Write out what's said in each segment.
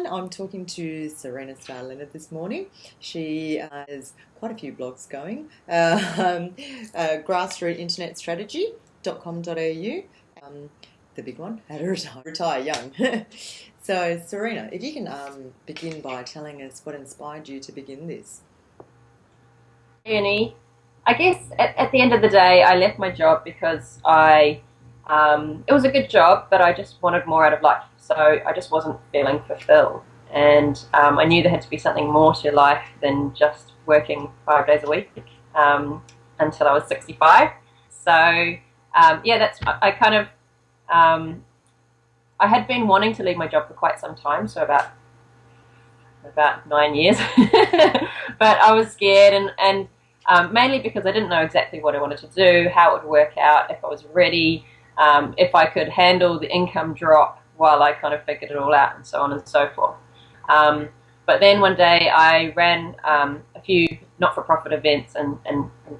everyone. I'm talking to Serena Leonard this morning. She has quite a few blogs going. Grassroot Internet Strategy.com.au. The big one, how to retire young. So, Serena, if you can begin by telling us what inspired you to begin this. Journey. I guess at the end of the day, I left my job because it was a good job, but I just wanted more out of life. So I just wasn't feeling fulfilled. And I knew there had to be something more to life than just working 5 days a week until I was 65. So, I had been wanting to leave my job for quite some time, so about 9 years. But I was scared and mainly because I didn't know exactly what I wanted to do, how it would work out, if I was ready, if I could handle the income drop while I kind of figured it all out, and so on and so forth. But then one day I ran a few not-for-profit events and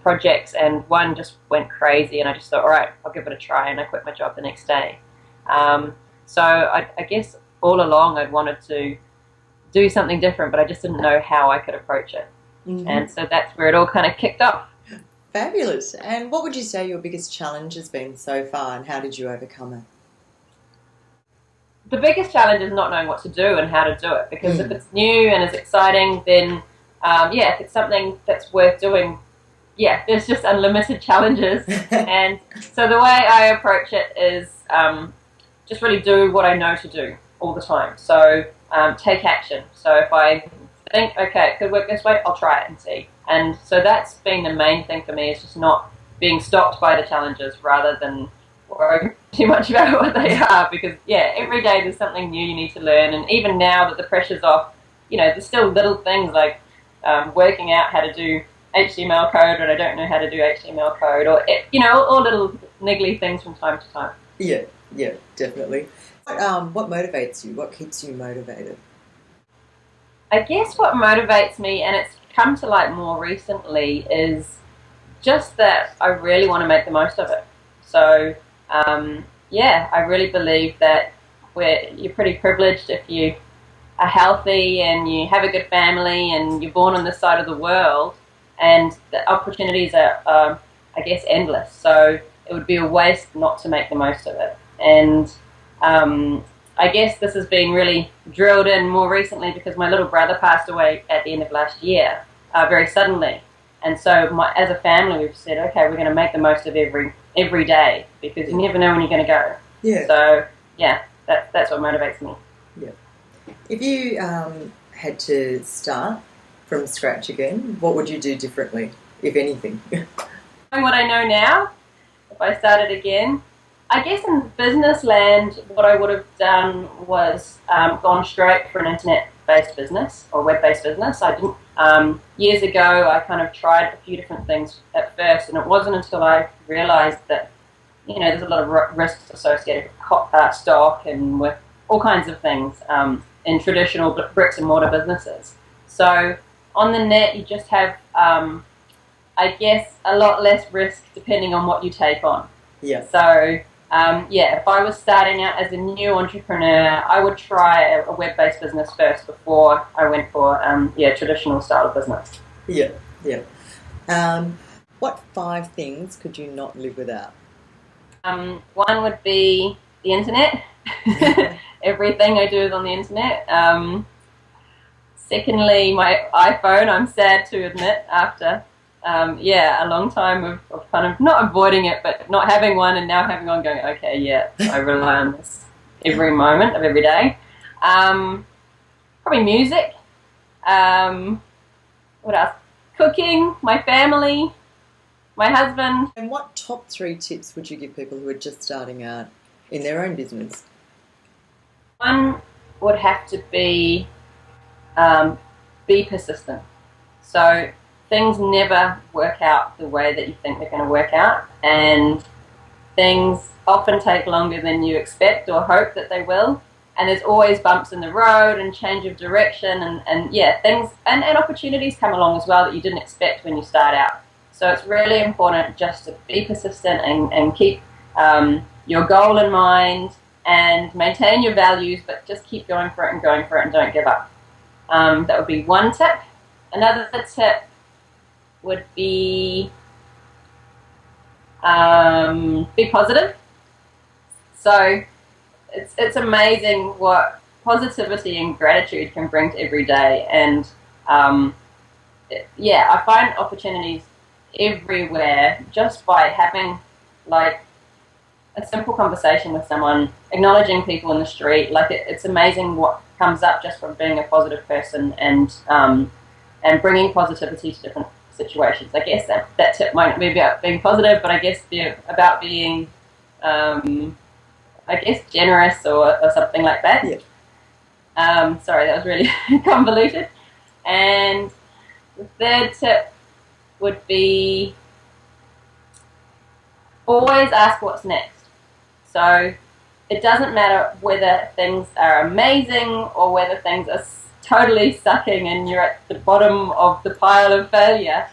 projects, and one just went crazy, and I just thought, all right, I'll give it a try, and I quit my job the next day. So I guess all along I'd wanted to do something different, but I just didn't know how I could approach it. Mm-hmm. And so that's where it all kind of kicked off. Fabulous. And what would you say your biggest challenge has been so far, and how did you overcome it? The biggest challenge is not knowing what to do and how to do it, because if it's new and it's exciting, then if it's something that's worth doing, there's just unlimited challenges. And so the way I approach it is just really do what I know to do all the time. So take action. So if I think, okay, it could work this way, I'll try it and see. And so that's been the main thing for me, is just not being stopped by the challenges rather than worrying too much about what they are, because every day there's something new you need to learn. And even now that the pressure's off, there's still little things like working out how to do HTML code when I don't know how to do HTML code, or all little niggly things from time to time. Yeah, definitely. What motivates you? What keeps you motivated? I guess what motivates me, and it's come to light more recently, is just that I really want to make the most of it. So, I really believe that you're pretty privileged if you are healthy and you have a good family and you're born on this side of the world, and the opportunities are, I guess, endless. So it would be a waste not to make the most of it. And I guess this has been really drilled in more recently because my little brother passed away at the end of last year, very suddenly. And so as a family, we've said, okay, we're going to make the most of every day, because you never know when you're going to go. Yeah. So, that's what motivates me. Yeah. If you had to start from scratch again, what would you do differently, if anything? Knowing what I know now, if I started again, I guess in business land, what I would have done was gone straight for an internet-based business or web-based business. I didn't. Years ago, I kind of tried a few different things at first, and it wasn't until I realised that there's a lot of risks associated with stock and with all kinds of things in traditional bricks and mortar businesses. So on the net, you just have, I guess, a lot less risk depending on what you take on. Yeah. So. If I was starting out as a new entrepreneur, I would try a web-based business first before I went for traditional style of business. Yeah. What 5 things could you not live without? One would be the internet. Everything I do is on the internet. Secondly, my iPhone. I'm sad to admit, after a long time of kind of not avoiding it, but not having one, and now having one, going, okay, I rely on this every moment of every day. Probably music. What else? Cooking, my family, my husband. And what top 3 tips would you give people who are just starting out in their own business? One would have to be persistent. So things never work out the way that you think they're going to work out, and things often take longer than you expect or hope that they will, and there's always bumps in the road and change of direction, and things and opportunities come along as well that you didn't expect when you start out. So it's really important just to be persistent and keep your goal in mind, and maintain your values, but just keep going for it and going for it and don't give up. That would be one tip. Another tip would be positive. So it's amazing what positivity and gratitude can bring to every day. And I find opportunities everywhere just by having like a simple conversation with someone, acknowledging people in the street. Like it's amazing what comes up just from being a positive person and bringing positivity to different situations. I guess that tip might not be about being positive, but I guess about being generous or something like that. Yeah. Sorry, that was really convoluted. And the third tip would be always ask what's next. So it doesn't matter whether things are amazing or whether things are totally sucking and you're at the bottom of the pile of failure.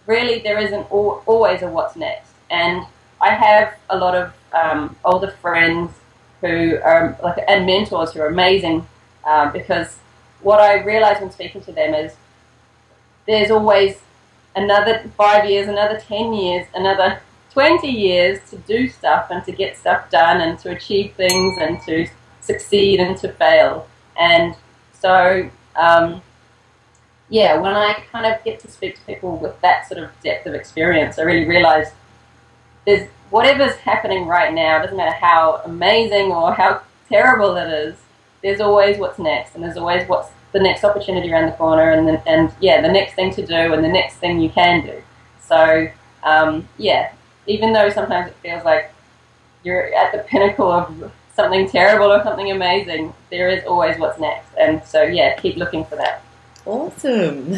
Really, there isn't always a what's next. And I have a lot of older friends who are and mentors who are amazing because what I realize when speaking to them is there's always another 5 years, another 10 years, another 20 years to do stuff and to get stuff done and to achieve things and to succeed and to fail. And so, when I kind of get to speak to people with that sort of depth of experience, I really realize there's whatever's happening right now, it doesn't matter how amazing or how terrible it is, there's always what's next, and there's always what's the next opportunity around the corner, and the next thing to do, and the next thing you can do. So, even though sometimes it feels like you're at the pinnacle of something terrible or something amazing, there is always what's next. And so, keep looking for that. Awesome.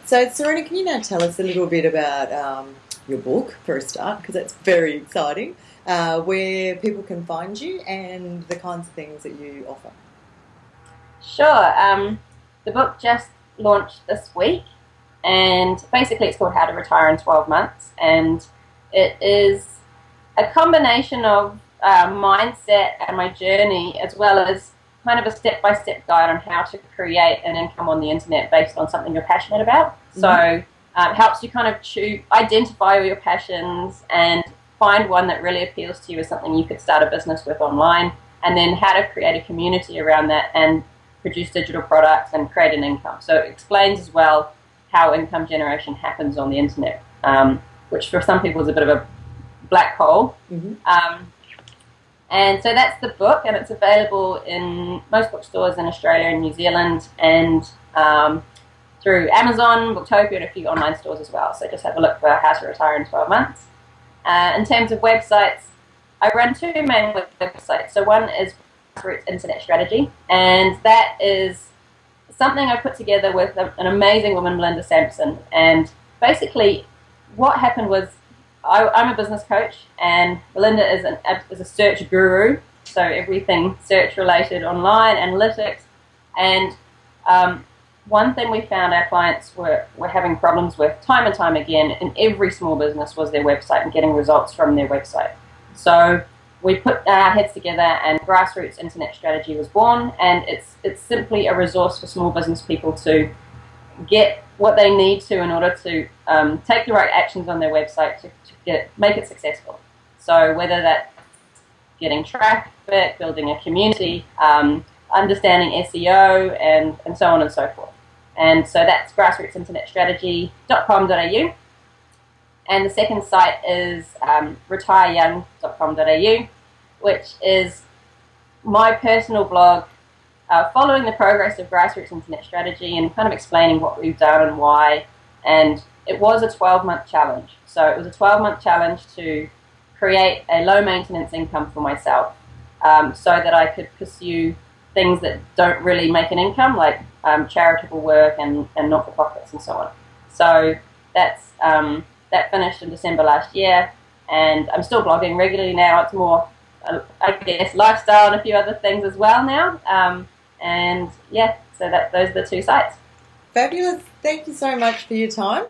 So, Serena, can you now tell us a little bit about your book for a start, because that's very exciting, where people can find you and the kinds of things that you offer? Sure. The book just launched this week, and basically it's called How to Retire in 12 Months, and it is a combination of mindset and my journey, as well as kind of a step-by-step guide on how to create an income on the internet based on something you're passionate about. Mm-hmm. So it helps you kind of identify all your passions and find one that really appeals to you as something you could start a business with online, and then how to create a community around that and produce digital products and create an income. So it explains as well how income generation happens on the internet, which for some people is a bit of a black hole. Mm-hmm. And so that's the book, and it's available in most bookstores in Australia and New Zealand, and through Amazon, Booktopia, and a few online stores as well. So just have a look for How to Retire in 12 Months. In terms of websites, I run two main websites. So one is Grassroots Internet Strategy, and that is something I put together with an amazing woman, Melinda Sampson. And basically what happened was I'm a business coach, and Melinda is a search guru, so everything search related, online, analytics. And one thing we found our clients were having problems with time and time again in every small business was their website and getting results from their website. So we put our heads together, and Grassroots Internet Strategy was born, and it's simply a resource for small business people to get what they need to in order to take the right actions on their website to make it successful. So whether that's getting traffic, building a community, understanding SEO, and so on and so forth. And so that's grassrootsinternetstrategy.com.au. And the second site is retireyoung.com.au, which is my personal blog following the progress of Grassroots Internet Strategy and kind of explaining what we've done and why. And it was a 12-month challenge. So it was a 12-month challenge to create a low-maintenance income for myself, so that I could pursue things that don't really make an income, like charitable work and not-for-profits and so on. So that finished in December last year, and I'm still blogging regularly now. It's more, I guess, lifestyle and a few other things as well now. So those are the two sites. Fabulous. Thank you so much for your time.